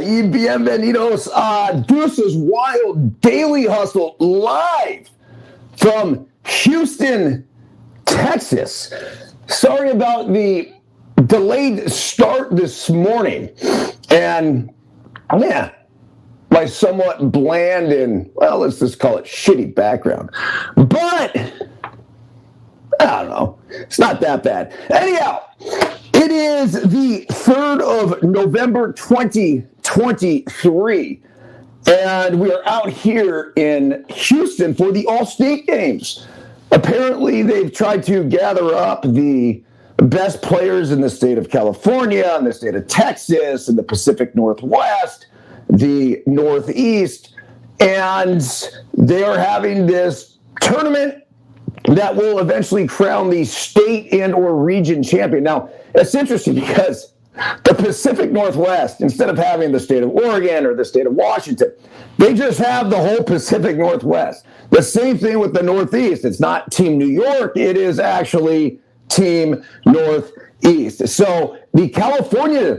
y bienvenidos a Deuce's Wild Daily Hustle live from Houston, Texas. Sorry about the delayed start this morning. And yeah, my somewhat bland and, well, let's just call it shitty background. But I don't know. It's not that bad. Anyhow, it is the 3rd of November, 2023, and we are out here in Houston for the All-State games. Apparently, they've tried to gather up the best players in the state of California, and the state of Texas, and the Pacific Northwest, the Northeast, and they are having this tournament that will eventually crown the state and or region champion. Now, it's interesting because the Pacific Northwest, instead of having the state of Oregon or the state of Washington, they just have the whole Pacific Northwest. The same thing with the Northeast. It's not Team New York. It is actually Team Northeast. So the California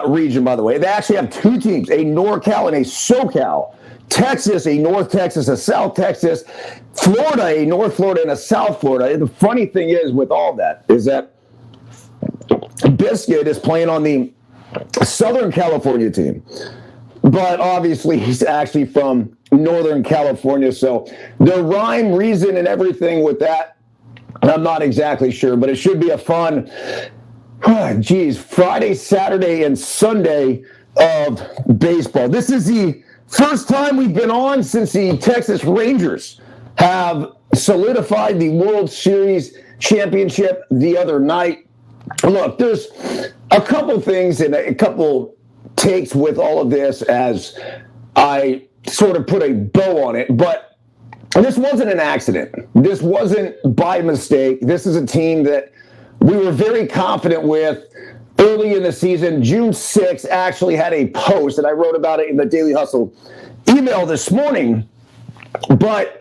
region, by the way, they actually have two teams, a NorCal and a SoCal. Texas, a North Texas, a South Texas, Florida, a North Florida, and a South Florida. And the funny thing is with all that is that Biscuit is playing on the Southern California team. But obviously he's actually from Northern California. So the rhyme, reason, and everything with that, I'm not exactly sure. But it should be a fun, Friday, Saturday, and Sunday of baseball. This is the first time we've been on since the Texas Rangers have solidified the World Series championship the other night. Look, there's a couple things and a couple takes with all of this as I sort of put a bow on it, but this wasn't an accident. This wasn't by mistake. This is a team that we were very confident with early in the season. June 6th actually had a post, and I wrote about it in the Daily Hustle email this morning. But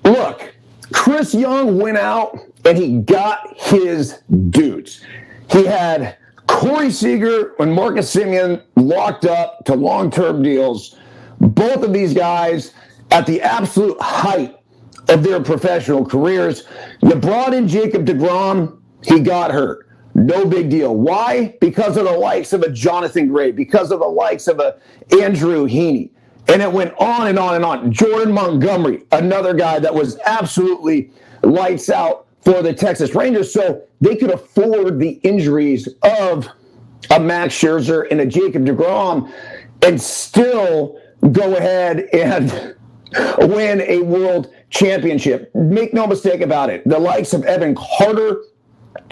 look, Chris Young went out and he got his dudes. He had Corey Seager and Marcus Semien locked up to long-term deals. Both of these guys at the absolute height of their professional careers. You brought in Jacob deGrom. He got hurt. No big deal. Why? Because of the likes of a Jonathan Gray, because of the likes of a Andrew Heaney. And it went on and on and on. Jordan Montgomery, another guy that was absolutely lights out for the Texas Rangers. So they could afford the injuries of a Max Scherzer and a Jacob deGrom and still go ahead and win a world championship. Make no mistake about it. The likes of Evan Carter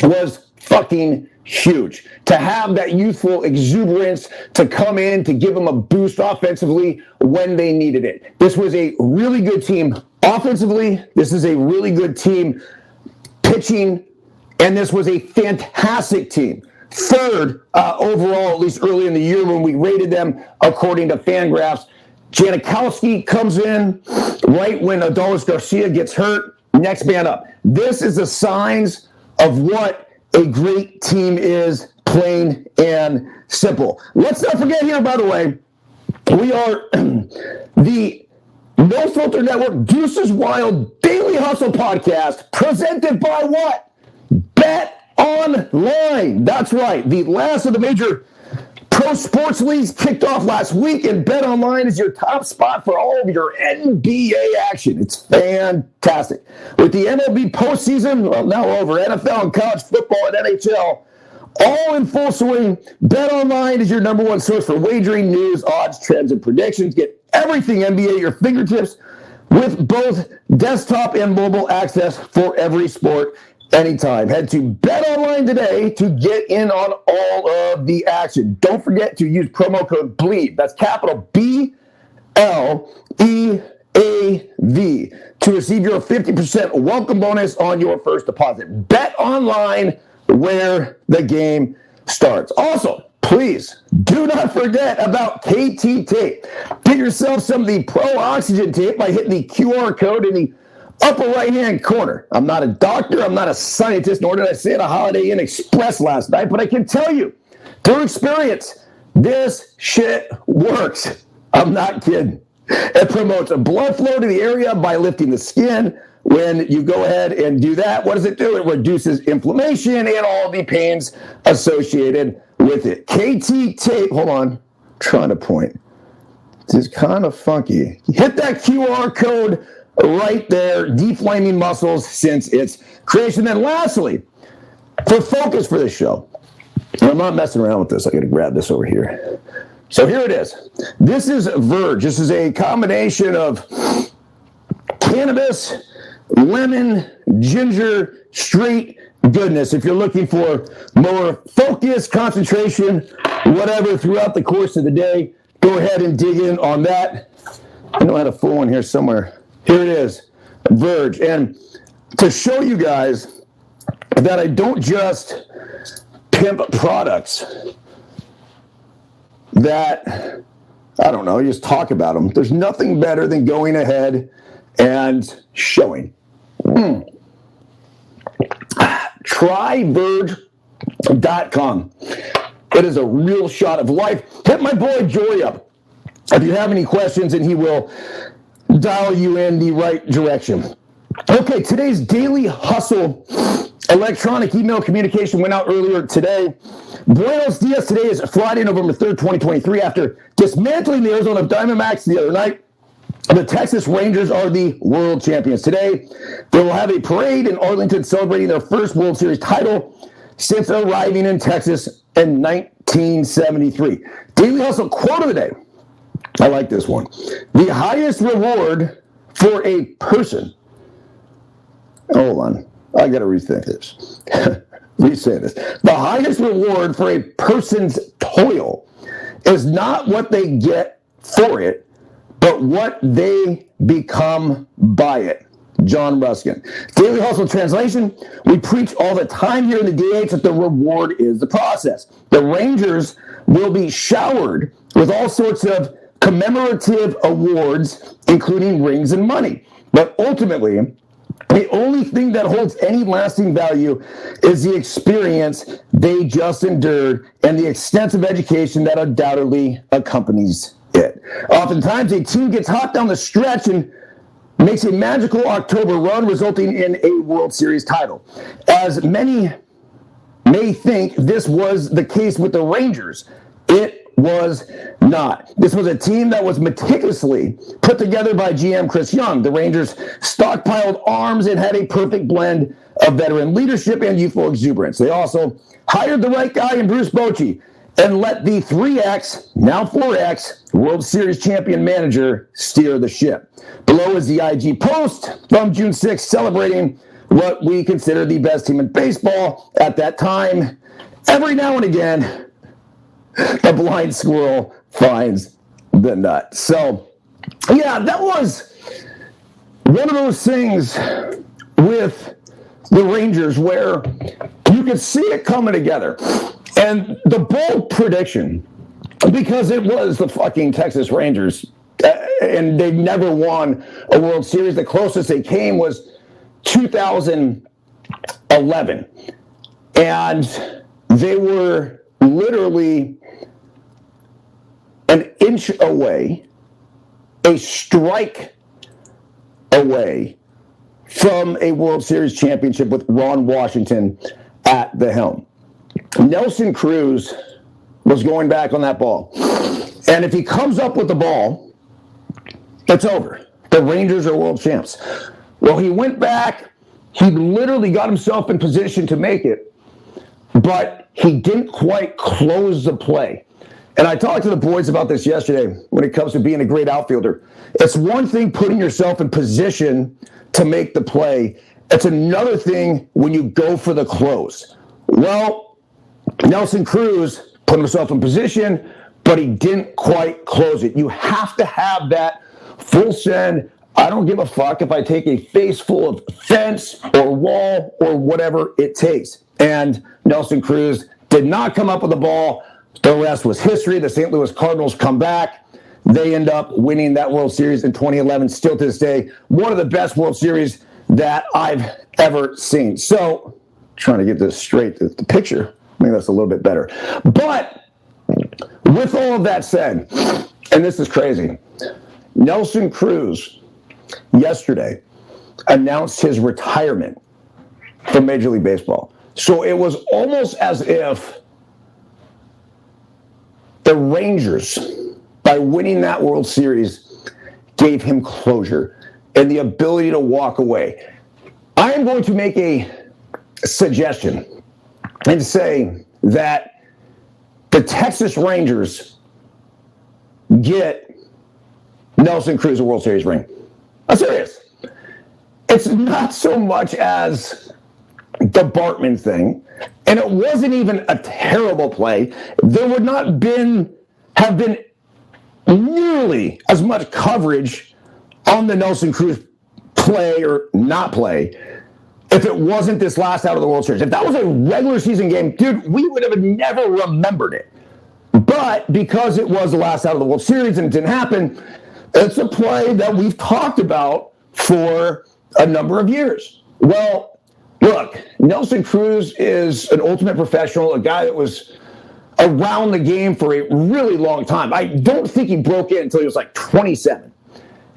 was fucking huge. To have that youthful exuberance to come in to give them a boost offensively when they needed it. This was a really good team offensively. This is a really good team pitching, and this was a fantastic team. Third overall, at least early in the year when we rated them according to Fangraphs. Janikowski comes in right when Adolis Garcia gets hurt. Next man up. This is the signs of what a great team is, plain and simple. Let's not forget here, by the way, we are the No Filter Network Deuce's Wild Daily Hustle podcast presented by what? Bet Online. That's right. The last of the major pro sports leagues kicked off last week, and Bet Online is your top spot for all of your NBA action. It's fantastic. With the MLB postseason, well, now over, NFL and college football and NHL, all in full swing, Bet Online is your number one source for wagering, news, odds, trends, and predictions. Get everything NBA at your fingertips with both desktop and mobile access for every sport anytime. Head to BetOnline today to get in on all of the action. Don't forget to use promo code BLEAV. That's capital BLEAV to receive your 50% welcome bonus on your first deposit. BetOnline, where the game starts. Also, please do not forget about KT Tape. Get yourself some of the Pro Oxygen tape by hitting the QR code in the upper right-hand corner. I'm not a doctor. I'm not a scientist, nor did I say at a Holiday Inn Express last night, but I can tell you, through experience, This shit works. I'm not kidding. It promotes a blood flow to the area by lifting the skin. When you go ahead and do that, what does it do? It reduces inflammation and all the pains associated with it. KT tape, hold on, trying to point. This is kind of funky. Hit that QR code right there, deflaming muscles since its creation. Then lastly, for focus for this show, I'm not messing around with this. I got to grab this over here. So here it is. This is Verge. This is a combination of cannabis, lemon, ginger, straight goodness. If you're looking for more focus, concentration, whatever throughout the course of the day, go ahead and dig in on that. I know I had a full one here somewhere. Here it is, Verge. And to show you guys that I don't just pimp products, that, I don't know, you just talk about them. There's nothing better than going ahead and showing. Tryverge.com. It is a real shot of life. Hit my boy Jory up if you have any questions, and he will dial you in the right direction. Okay, today's daily hustle electronic email communication went out earlier today. Buenos dias. Today is Friday, November 3rd, 2023. After dismantling the Arizona Diamondbacks the other night, the Texas Rangers are the world champions. Today, they will have a parade in Arlington celebrating their first World Series title since arriving in Texas in 1973. Daily Hustle quote of the day. I like this one. The highest reward for a person. Hold on. I got to rethink this. Re-say this. The highest reward for a person's toil is not what they get for it, but what they become by it. John Ruskin. Daily Hustle translation. We preach all the time here in the DH that the reward is the process. The Rangers will be showered with all sorts of commemorative awards, including rings and money. But ultimately, the only thing that holds any lasting value is the experience they just endured and the extensive education that undoubtedly accompanies it. Oftentimes, a team gets hot down the stretch and makes a magical October run, resulting in a World Series title. As many may think this was the case with the Rangers, it was not. This was a team that was meticulously put together by GM Chris Young. The Rangers stockpiled arms and had a perfect blend of veteran leadership and youthful exuberance. They also hired the right guy in Bruce Bochy and let the 3X, now 4X, World Series champion manager steer the ship. Below is the IG post from June 6th celebrating what we consider the best team in baseball at that time. Every now and again, the blind squirrel finds the nut. So, yeah, that was one of those things with the Rangers where you could see it coming together. And the bold prediction, because it was the fucking Texas Rangers, and they've never won a World Series. The closest they came was 2011. And they were literally an inch away, a strike away from a World Series championship with Ron Washington at the helm. Nelson Cruz was going back on that ball. And if he comes up with the ball, it's over. The Rangers are world champs. Well, he went back. He literally got himself in position to make it, but he didn't quite close the play. And I talked to the boys about this yesterday when it comes to being a great outfielder. It's one thing putting yourself in position to make the play. It's another thing when you go for the close. Well, Nelson Cruz put himself in position, but he didn't quite close it. You have to have that full send. I don't give a fuck if I take a face full of fence or wall or whatever it takes. And Nelson Cruz did not come up with the ball. The rest was history. The St. Louis Cardinals come back. They end up winning that World Series in 2011. Still to this day, one of the best World Series that I've ever seen. So, trying to get this straight, the picture, maybe that's a little bit better. But with all of that said, and this is crazy, Nelson Cruz yesterday announced his retirement from Major League Baseball. So it was almost as if the Rangers, by winning that World Series, gave him closure and the ability to walk away. I am going to make a suggestion and say that the Texas Rangers get Nelson Cruz a World Series ring. I'm serious. It's not so much as the Bartman thing, and it wasn't even a terrible play. There would not have been nearly as much coverage on the Nelson Cruz play or not play if it wasn't this last out of the World Series. If that was a regular season game, dude, we would have never remembered it. But because it was the last out of the World Series and it didn't happen, it's a play that we've talked about for a number of years. Well, look, Nelson Cruz is an ultimate professional, a guy that was around the game for a really long time. I don't think he broke in until he was like 27.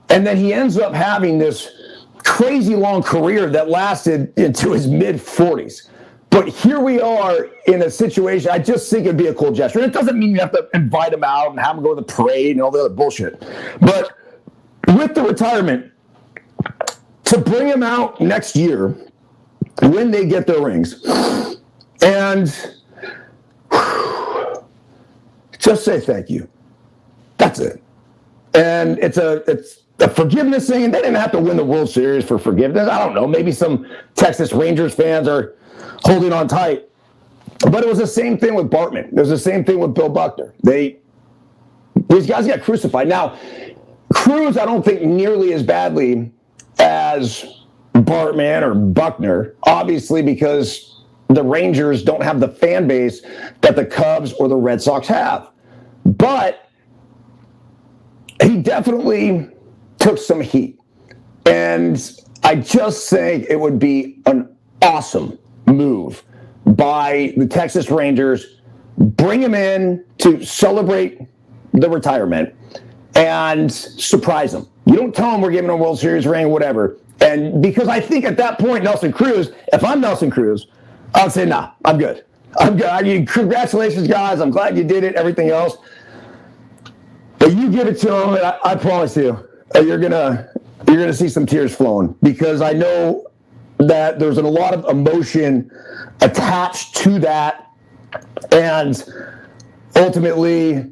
And then he ends up having this crazy long career that lasted into his mid-40s. But here we are in a situation, I just think it'd be a cool gesture. And it doesn't mean you have to invite him out and have him go to the parade and all the other bullshit. But with the retirement, to bring him out next year when they get their rings and just say thank you. That's it. And it's a forgiveness thing. They didn't have to win the World Series for forgiveness. I don't know. Maybe some Texas Rangers fans are holding on tight. But it was the same thing with Bartman. It was the same thing with Bill Buckner. These guys got crucified. Now, Cruz, I don't think nearly as badly as Bartman or Buckner, obviously because the Rangers don't have the fan base that the Cubs or the Red Sox have. But he definitely took some heat. And I just think it would be an awesome move by the Texas Rangers. Bring him in to celebrate the retirement and surprise him. You don't tell him we're giving him a World Series ring or whatever. And because I think at that point, Nelson Cruz, if I'm Nelson Cruz, I'll say, nah, I'm good. I'm good. I mean, congratulations, guys. I'm glad you did it, everything else. But you give it to him, and I promise you, you're gonna see some tears flowing, because I know that there's a lot of emotion attached to that, and ultimately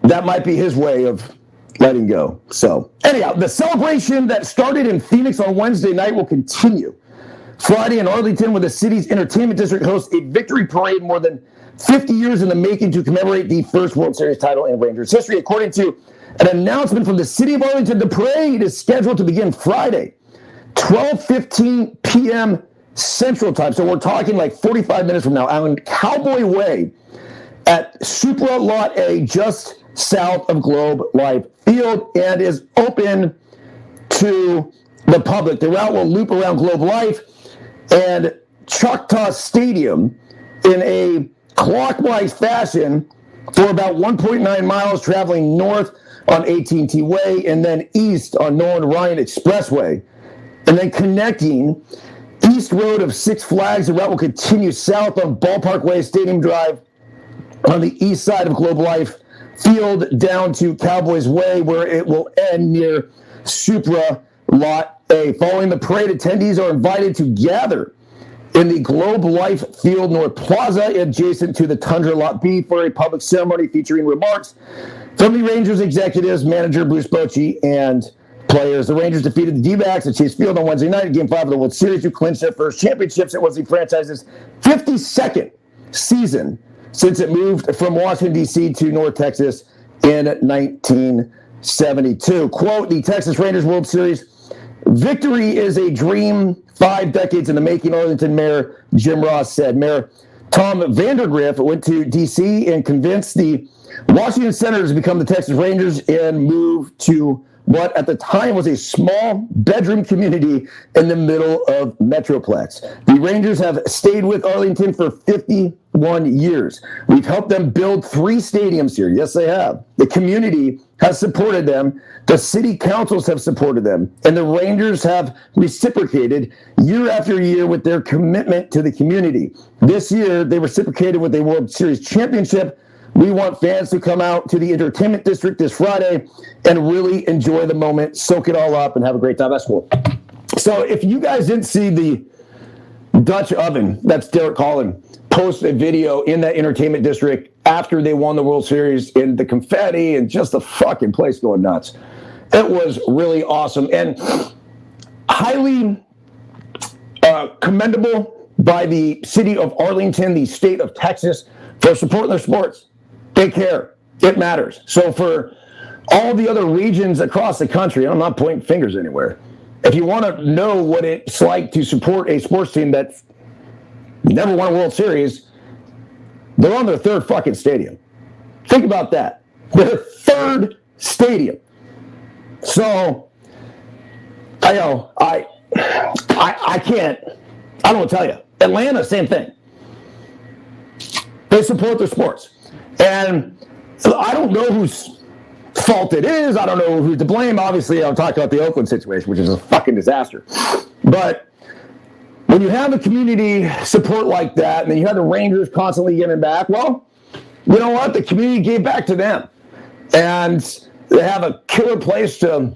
that might be his way of letting go. So anyhow, the celebration that started in Phoenix on Wednesday night will continue Friday in Arlington, where the city's entertainment district hosts a victory parade more than 50 years in the making to commemorate the first World Series title in Rangers history. According to an announcement from the city of Arlington, the parade is scheduled to begin Friday, 12:15 p.m. Central Time. So we're talking like 45 minutes from now on Cowboy Way at Supra Lot A, just south of Globe Life Field, and is open to the public. The route will loop around Globe Life and Choctaw Stadium in a clockwise fashion for about 1.9 miles, traveling north on AT&T Way and then east on Nolan Ryan Expressway, and then connecting East Road of Six Flags. The route will continue south on Ballpark Way, Stadium Drive on the east side of Globe Life Field down to Cowboys Way, where it will end near Supra Lot A. Following the parade, attendees are invited to gather in the Globe Life Field North Plaza adjacent to the Tundra Lot B for a public ceremony featuring remarks from the Rangers executives, manager Bruce Bochy, and players. The Rangers defeated the D-backs at Chase Field on Wednesday night in Game 5 of the World Series to clinch their first championships. It was the franchise's 52nd season since it moved from Washington, D.C. to North Texas in 1972. Quote, the Texas Rangers World Series victory is a dream 5 decades in the making, Arlington Mayor Jim Ross said. Mayor Tom Vandergriff went to D.C. and convinced the Washington Senators to become the Texas Rangers and move to what at the time was a small bedroom community in the middle of Metroplex. The Rangers have stayed with Arlington for 51 years. We've helped them build 3 stadiums here. Yes, they have. The community has supported them. The city councils have supported them. And the Rangers have reciprocated year after year with their commitment to the community. This year, they reciprocated with a World Series championship. We want fans to come out to the entertainment district this Friday and really enjoy the moment, soak it all up, and have a great time. That's cool. So if you guys didn't see the Dutch oven, that's Derek Collin, post a video in that entertainment district after they won the World Series, and the confetti and just the fucking place going nuts. It was really awesome and highly commendable by the city of Arlington, the state of Texas, for supporting their sports. They care. It matters. So for all the other regions across the country, I'm not pointing fingers anywhere. If you want to know what it's like to support a sports team that never won a World Series, they're on their 3rd fucking stadium. Think about that. Their 3rd stadium. So, I know, I can't, I don't want to tell you. Atlanta, same thing. They support their sports. And I don't know whose fault it is. I don't know who's to blame. Obviously, I'm talking about the Oakland situation, which is a fucking disaster. But when you have a community support like that, and then you have the Rangers constantly giving back, well, you know what? The community gave back to them. And they have a killer place to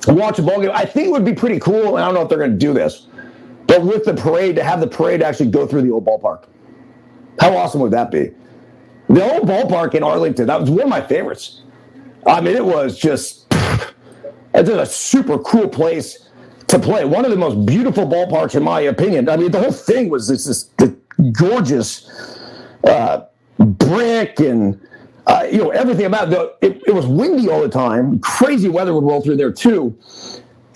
watch a ball game. I think it would be pretty cool, and I don't know if they're going to do this, but with the parade, to have the parade actually go through the old ballpark. How awesome would that be? The old ballpark in Arlington, that was one of my favorites. I mean, it was just, it's a super cool place to play. One of the most beautiful ballparks, in my opinion. I mean, the whole thing was this gorgeous brick and, everything about it. It was windy all the time. Crazy weather would roll through there, too.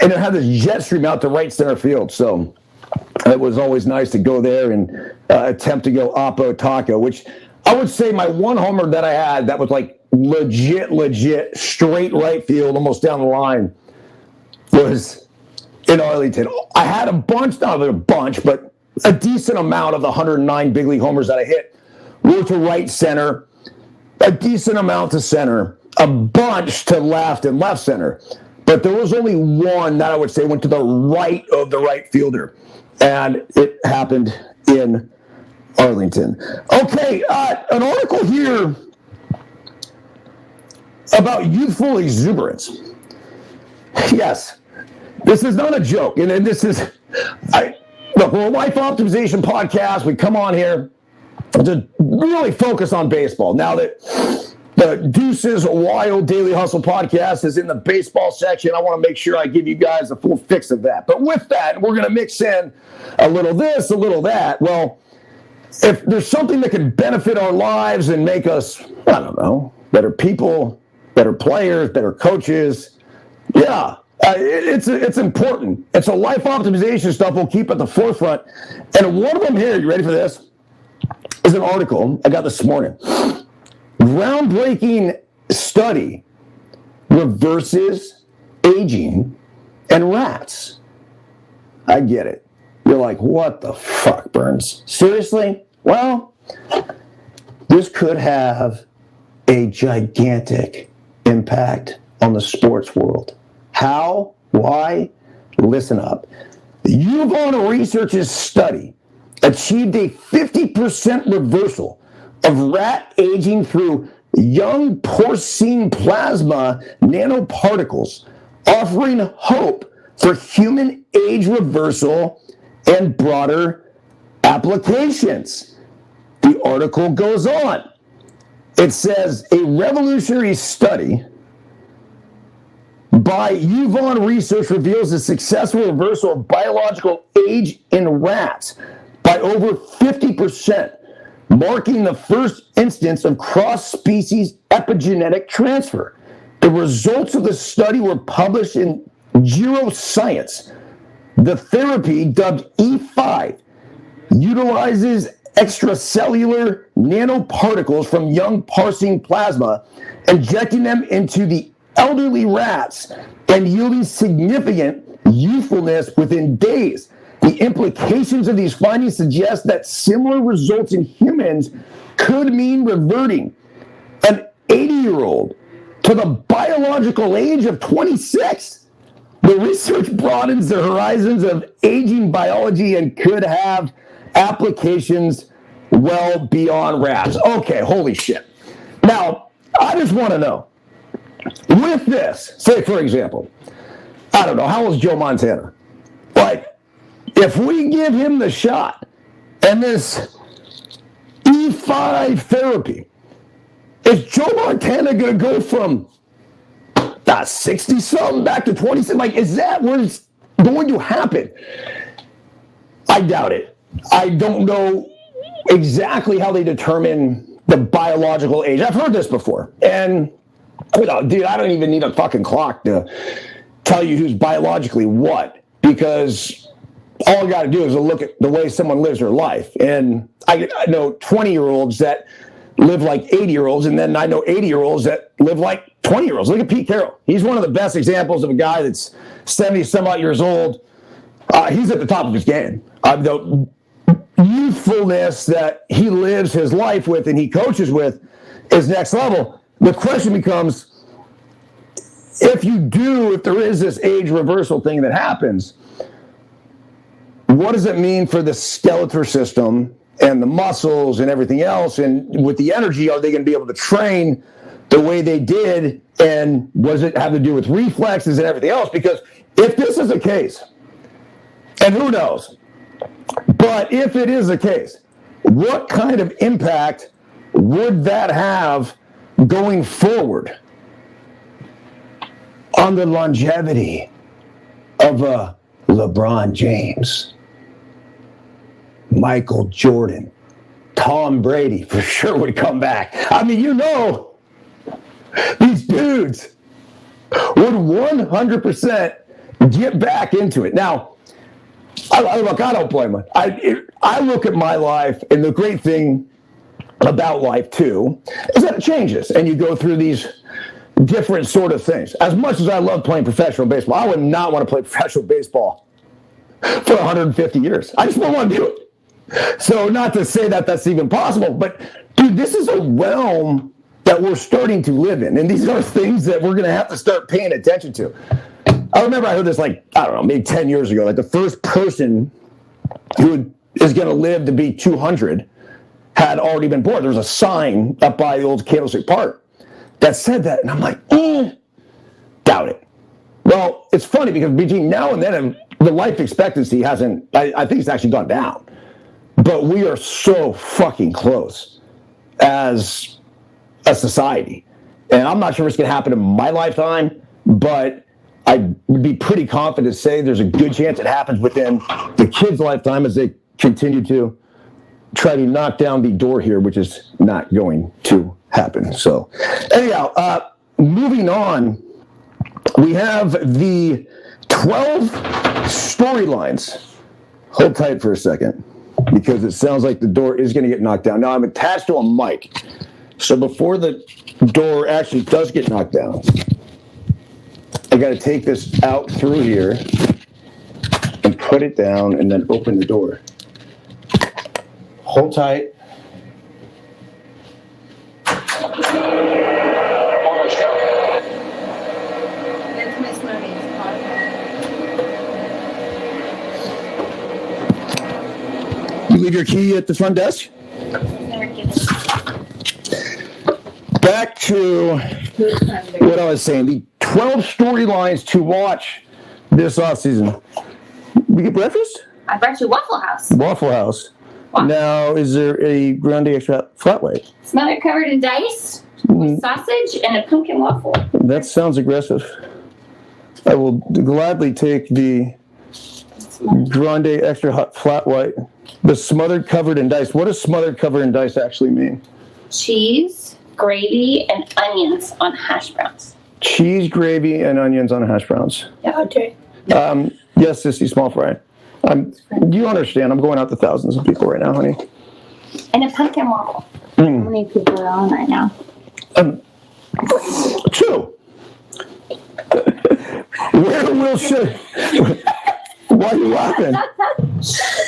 And it had this jet stream out to right center field. So it was always nice to go there and attempt to go Oppo Taco, which I would say my one homer that I had that was like legit, straight right field, almost down the line, was in Arlington. I had a bunch, not a bunch, but a decent amount of the 109 big league homers that I hit were to right center, a decent amount to center, a bunch to left and left center. But there was only one that I would say went to the right of the right fielder, and it happened in Arlington. Okay, an article here about youthful exuberance. Yes, this is not a joke, and this is, look, we're a life optimization podcast. We come on here to really focus on baseball. Now that the Deuces Wild Daily Hustle podcast is in the baseball section, I want to make sure I give you guys a full fix of that. But with that, we're going to mix in a little this, a little that. Well, if there's something that can benefit our lives and make us, I don't know, better people, better players, better coaches, yeah, it's important. It's a life optimization stuff we'll keep at the forefront. And one of them here, you ready for this, is an article I got this morning. Groundbreaking study reverses aging in rats. I get it. You're like, what the fuck, Byrnes? Seriously? Well, this could have a gigantic impact on the sports world. How? Why? Listen up. The YouVon Research's study achieved a 50% reversal of rat aging through young porcine plasma nanoparticles, offering hope for human age reversal and broader applications. The article goes on. It says, a revolutionary study by YouVon Research reveals a successful reversal of biological age in rats by over 50%, marking the first instance of cross-species epigenetic transfer. The results of the study were published in Neuroscience. The therapy, dubbed E5, utilizes extracellular nanoparticles from young porcine plasma, injecting them into the elderly rats and yielding significant youthfulness within days. The implications of these findings suggest that similar results in humans could mean reverting an 80-year-old to the biological age of 26. The research broadens the horizons of aging biology and could have applications well beyond rats. Okay, holy shit. Now, I just want to know, with this, say for example, I don't know, how old is Joe Montana? Like, if we give him the shot and this E5 therapy, is Joe Montana going to go from 60-something back to 20? Like, is that what it's going to happen? I doubt it. I don't know exactly how they determine the biological age. I've heard this before. And, dude, I don't even need a fucking clock to tell you who's biologically what, because all I got to do is look at the way someone lives their life. And I know 20-year-olds that live like 80-year-olds, and then I know 80-year-olds that live like 20-year-olds. Look at Pete Carroll. He's one of the best examples of a guy that's 70-some-odd years old. He's at the top of his game. The youthfulness that he lives his life with and he coaches with is next level. The question becomes, if there is this age reversal thing that happens, what does it mean for the skeletal system and the muscles and everything else? And with the energy, are they going to be able to train the way they did? And does it have to do with reflexes and everything else? Because if this is the case, and who knows, but if it is the case, what kind of impact would that have going forward on the longevity of a LeBron James, Michael Jordan, Tom Brady for sure would come back? I mean, these dudes would 100% get back into it. Now, I don't blame them. I look at my life, and the great thing about life, too, is that it changes, and you go through these different sort of things. As much as I love playing professional baseball, I would not want to play professional baseball for 150 years. I just wouldn't want to do it. So not to say that that's even possible, but, dude, this is a realm that we're starting to live in, and these are things that we're going to have to start paying attention to. I remember I heard this, maybe 10 years ago, the first person who is going to live to be 200 had already been born. There was a sign up by the old Candlestick Park that said that, and I'm like, doubt it. Well, it's funny because between now and then, the life expectancy hasn't, I think it's actually gone down. But we are so fucking close as a society. And I'm not sure what's going to happen in my lifetime, but I would be pretty confident to say there's a good chance it happens within the kids' lifetime as they continue to try to knock down the door here, which is not going to happen. So anyhow, moving on, we have the 12 storylines. Hold tight for a second, because it sounds like the door is going to get knocked down. Now, I'm attached to a mic, so before the door actually does get knocked down, I got to take this out through here and put it down and then open the door. Hold tight. You leave your key at the front desk? Back to what I was saying. The 12 storylines to watch this offseason. We get breakfast? I brought you Waffle House. Waffle House. Wow. Now, is there a grande extra flat white? Smothered covered in dice with sausage and a pumpkin waffle. That sounds aggressive. I will gladly take the grande extra hot flat white. The smothered covered in dice. What does smothered covered in dice actually mean? Cheese, gravy, and onions on hash browns. Cheese, gravy, and onions on hash browns. Yeah, okay. Yes, sissy, small fry. You understand, I'm going out to thousands of people right now, honey. And a pumpkin waffle. How many people are on right now? 2. Where will Why are you laughing?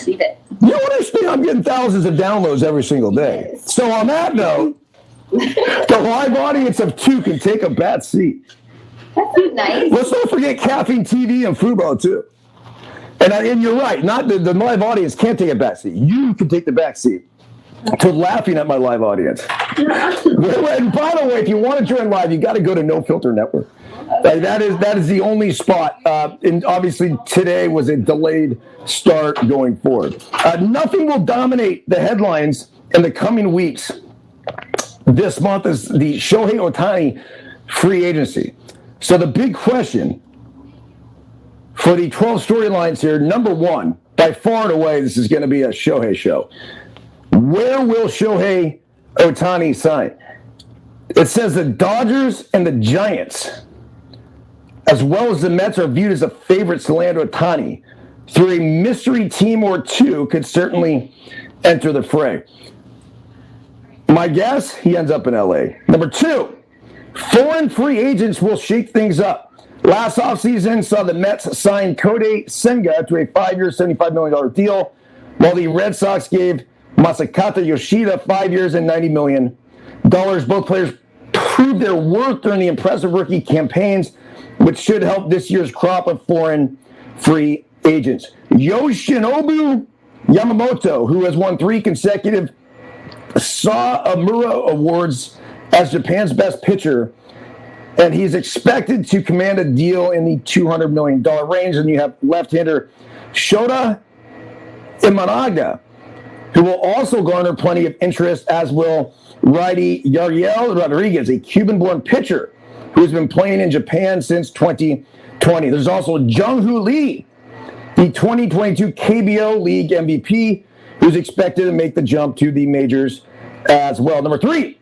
Leave it. You don't understand. I'm getting thousands of downloads every single day. Yes. So on that note, the live audience of 2 can take a back seat. That's nice. Let's not forget caffeine TV and Fubo too. And you're right. Not the live audience can't take a back seat. You can take the back seat to laughing at my live audience. And by the way, if you want to join live, you got to go to No Filter Network. That is the only spot. And obviously today was a delayed start going forward. Nothing will dominate the headlines in the coming weeks. This month is the Shohei Ohtani free agency. So the big question for the 12 storylines here, number one, by far and away, this is going to be a Shohei show. Where will Shohei Ohtani sign? It says the Dodgers and the Giants, as well as the Mets, are viewed as the favorites to land Ohtani. Through a mystery team or two could certainly enter the fray. My guess, he ends up in LA. Number two, foreign free agents will shake things up. Last offseason saw the Mets sign Kodai Senga to a 5-year, $75 million deal, while the Red Sox gave Masakata Yoshida 5 years and $90 million. Both players proved their worth during the impressive rookie campaigns, which should help this year's crop of foreign free agents. Yoshinobu Yamamoto, who has won 3 consecutive Saamura Awards as Japan's best pitcher, and he's expected to command a deal in the $200 million range. And you have left-hander Shota Imanaga, who will also garner plenty of interest, as will righty Yariel Rodriguez, a Cuban-born pitcher who has been playing in Japan since 2020. There's also Jung-Hoo Lee, the 2022 KBO League MVP, who's expected to make the jump to the majors as well. Number 3,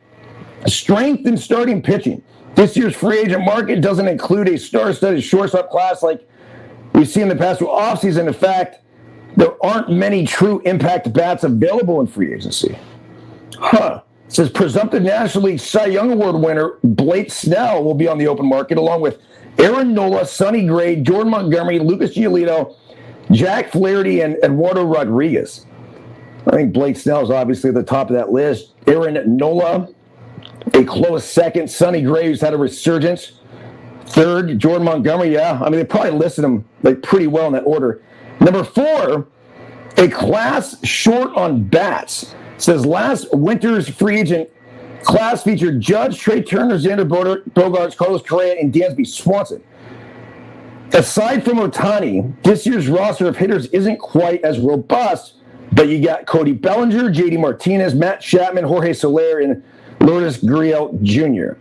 strength in starting pitching. This year's free agent market doesn't include a star-studded shortstop class like we've seen in the past 2 offseasons. In fact, there aren't many true impact bats available in free agency. It says presumptive National League Cy Young Award winner Blake Snell will be on the open market, along with Aaron Nola, Sonny Gray, Jordan Montgomery, Lucas Giolito, Jack Flaherty, and Eduardo Rodriguez. I think Blake Snell is obviously at the top of that list. Aaron Nola, a close second. Sonny Gray, who's had a resurgence, third. Jordan Montgomery, yeah. I mean, they probably listed him like pretty well in that order. Number 4, a class short on bats. It says last winter's free agent class featured Judge, Trey Turner, Xander Bogaerts, Carlos Correa, and Dansby Swanson. Aside from Ohtani, this year's roster of hitters isn't quite as robust, but you got Cody Bellinger, J.D. Martinez, Matt Chapman, Jorge Soler, and Lourdes Gurriel Jr.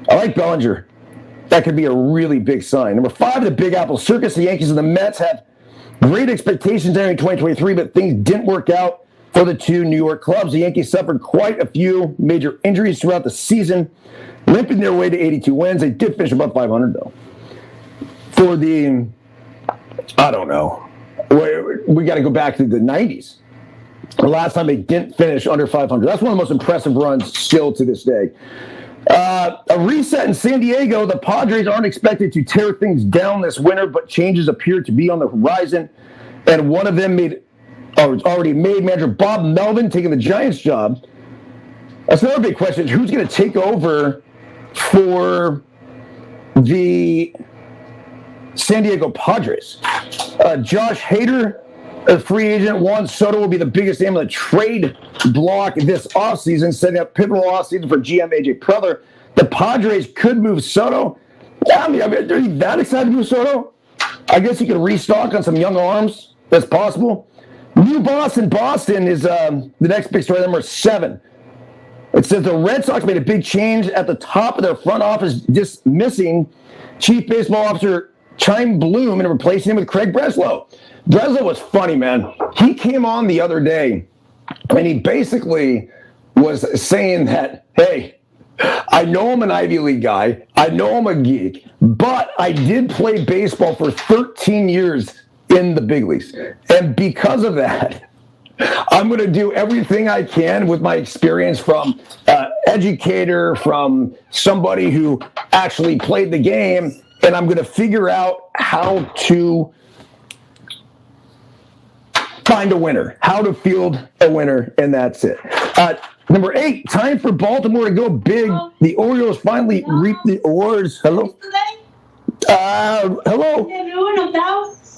I like Bellinger. That could be a really big sign. Number 5, the Big Apple Circus. The Yankees and the Mets have great expectations entering 2023, but things didn't work out for the 2 New York clubs. The Yankees suffered quite a few major injuries throughout the season, limping their way to 82 wins. They did finish above 500, though. For the, I don't know, we got to go back to the 90s. The last time they didn't finish under 500. That's one of the most impressive runs still to this day. A reset in San Diego. The Padres aren't expected to tear things down this winter, but changes appear to be on the horizon. And one of them already made manager Bob Melvin taking the Giants job. That's another big question. Who's going to take over for the San Diego Padres? Josh Hader, a free agent. Juan Soto will be the biggest name on the trade block this offseason, setting up pivotal offseason for GM AJ Preller. The Padres could move Soto. I mean, are you that excited to move Soto? I guess you could restock on some young arms. That's possible. New boss in Boston is the next big story, number 7. It says the Red Sox made a big change at the top of their front office, dismissing Chief Baseball Officer Chaim Bloom and replacing him with Craig Breslow. Breslow was funny, man. He came on the other day, and he basically was saying that, hey, I know I'm an Ivy League guy. I know I'm a geek, but I did play baseball for 13 years in the big leagues. And because of that, I'm going to do everything I can with my experience from educator, from somebody who actually played the game, and I'm going to figure out how to find a winner, how to field a winner, and that's it. Number 8, time for Baltimore to go big. The Orioles finally reaped the awards. Hello? Hello?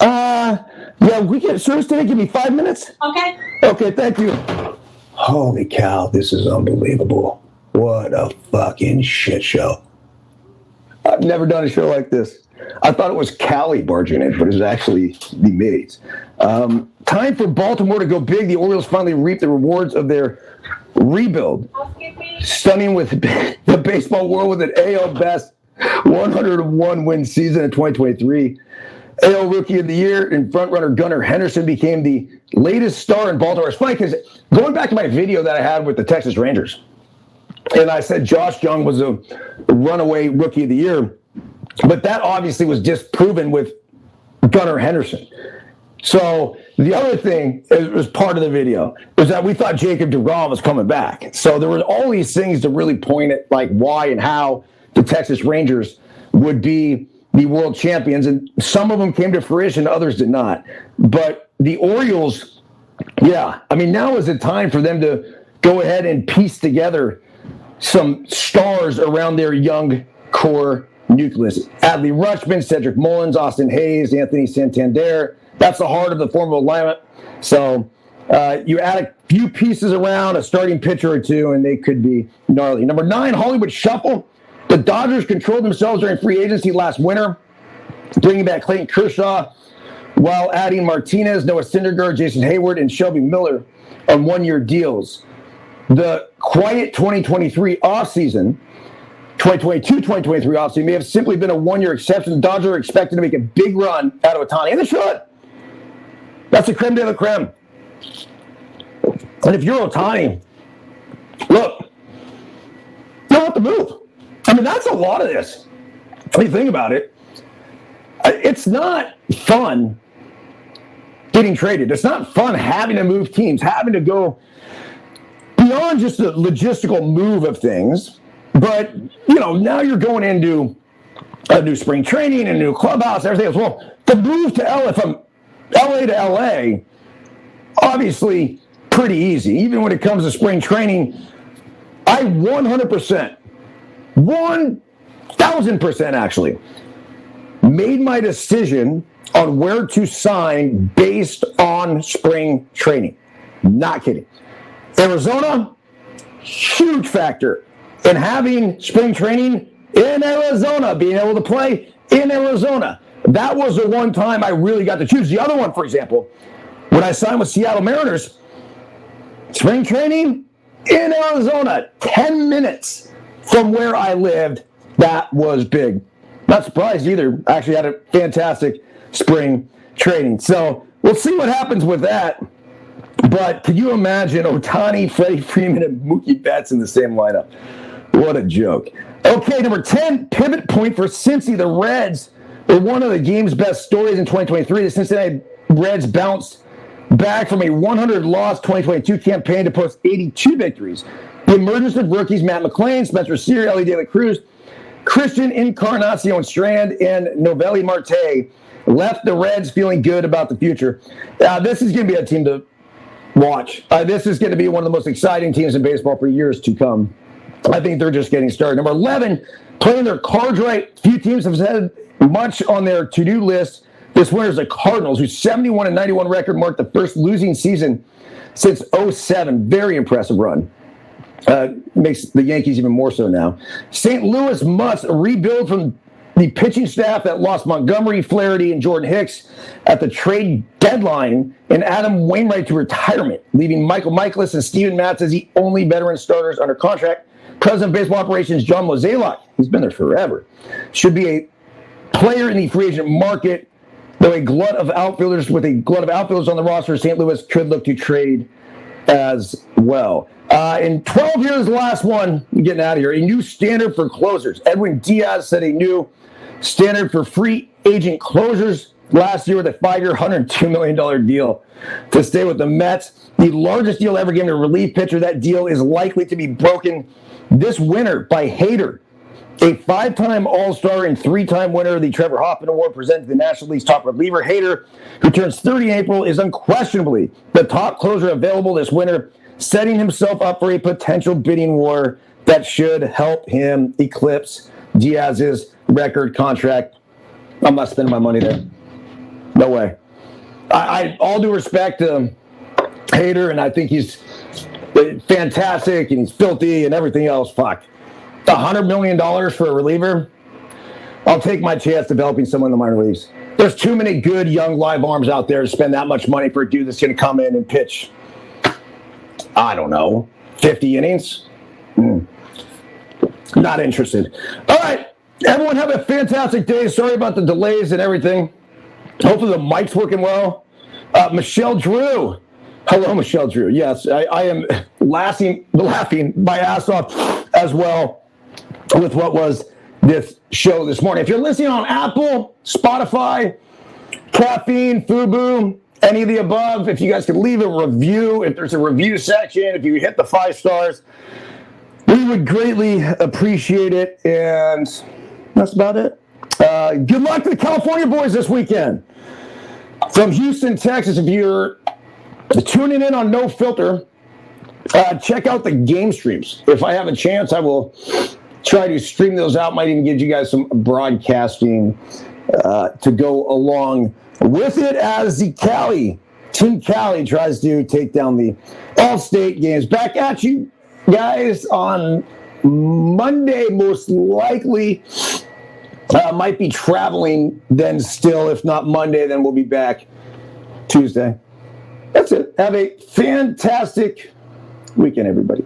Yeah, we get service today. Give me 5 minutes. Okay. Okay, thank you. Holy cow, this is unbelievable. What a fucking shit show. I've never done a show like this. I thought it was Callie barging in, but it was actually the maids. Time for Baltimore to go big. The Orioles finally reaped the rewards of their rebuild. Stunning with the baseball world with an AL best 101 win season in 2023. AL Rookie of the Year and frontrunner Gunnar Henderson became the latest star in Baltimore. It's funny because going back to my video that I had with the Texas Rangers, and I said Josh Jung was a runaway Rookie of the Year, but that obviously was disproven with Gunnar Henderson. So the other thing was part of the video was that we thought Jacob deGrom was coming back. So there were all these things to really point at like why and how the Texas Rangers would be the world champions, and some of them came to fruition, others did not. But the Orioles, yeah, I mean, now is the time for them to go ahead and piece together some stars around their young core nucleus. Adley Rutschman, Cedric Mullins, Austin Hayes, Anthony Santander. That's the heart of the formal alignment. So you add a few pieces around, a starting pitcher or two, and they could be gnarly. Number 9, Hollywood Shuffle. The Dodgers controlled themselves during free agency last winter, bringing back Clayton Kershaw while adding Martinez, Noah Syndergaard, Jason Hayward, and Shelby Miller on one-year deals. The quiet 2023 offseason, 2022-2023 offseason, may have simply been a one-year exception. The Dodgers are expected to make a big run out of Ohtani, and they should. That's the creme de la creme. And if you're Ohtani, look, you don't have to move. I mean, that's a lot of this. When you think about it, it's not fun getting traded. It's not fun having to move teams, having to go beyond just the logistical move of things. But, you know, now you're going into a new spring training, a new clubhouse, everything else. Well, the move to LA, from LA to LA, obviously pretty easy. Even when it comes to spring training, I 100%, 1,000% actually, made my decision on where to sign based on spring training. Not kidding. Arizona, huge factor in having spring training in Arizona, being able to play in Arizona. That was the one time I really got to choose. The other one, for example, when I signed with Seattle Mariners, spring training in Arizona, 10 minutes from where I lived. That was big. Not surprised either. Actually had a fantastic spring training. So we'll see what happens with that. But can you imagine Ohtani, Freddie Freeman, and Mookie Betts in the same lineup? What a joke. Okay, number 10, pivot point for Cincy. The Reds were one of the game's best stories in 2023. The Cincinnati Reds bounced back from a 100-loss 2022 campaign to post 82 victories. The emergence of rookies Matt McClain, Spencer Steer, Ellie De La Cruz, Christian Encarnacion Strand, and Novelli Marte left the Reds feeling good about the future. This is going to be a team to watch. This is going to be one of the most exciting teams in baseball for years to come. I think they're just getting started. Number 11, playing their cards right. Few teams have had much on their to-do list this winter is the Cardinals, whose 71-91 record marked the first losing season since 2007. Very impressive run. Makes the Yankees even more so now. St. Louis must rebuild from the pitching staff that lost Montgomery, Flaherty, and Jordan Hicks at the trade deadline, and Adam Wainwright to retirement, leaving Michael Mikolas and Steven Matz as the only veteran starters under contract. President of Baseball Operations John Mozeliak, he's been there forever, should be a player in the free agent market, though a glut of outfielders on the roster, St. Louis could look to trade as well. In 12 years, the last one, getting out of here, a new standard for closers. Edwin Diaz set a new standard for free agent closers last year with a 5-year, $102 million deal to stay with the Mets. The largest deal ever given to a relief pitcher. That deal is likely to be broken this winter by Hader A 5-time All-Star and 3-time winner of the Trevor Hoffman Award presented to the National League's top reliever, Hader, who turns 30 in April, is unquestionably the top closer available this winter, setting himself up for a potential bidding war that should help him eclipse Diaz's record contract. I'm not spending my money there. No way. I all due respect to Hader, and I think he's fantastic and he's filthy and everything else. Fuck. $100 million for a reliever? I'll take my chance developing someone in the minor leagues. There's too many good young live arms out there to spend that much money for a dude that's going to come in and pitch, I don't know, 50 innings? Not interested. All right. Everyone have a fantastic day. Sorry about the delays and everything. Hopefully the mic's working well. Michelle Drew. Hello, Michelle Drew. Yes, I am laughing my ass off as well with what was this show this morning. If you're listening on Apple, Spotify, Caffeine, Fubu, any of the above, if you guys could leave a review, if there's a review section, if you hit the 5 stars, we would greatly appreciate it. And that's about it. Good luck to the California boys this weekend. From Houston, Texas, if you're tuning in on No Filter, check out the game streams. If I have a chance, I will try to stream those out. Might even give you guys some broadcasting to go along with it as the Team Cali tries to take down the All-State games. Back at you guys on Monday, most likely. Might be traveling then still. If not Monday, then we'll be back Tuesday. That's it. Have a fantastic weekend, everybody.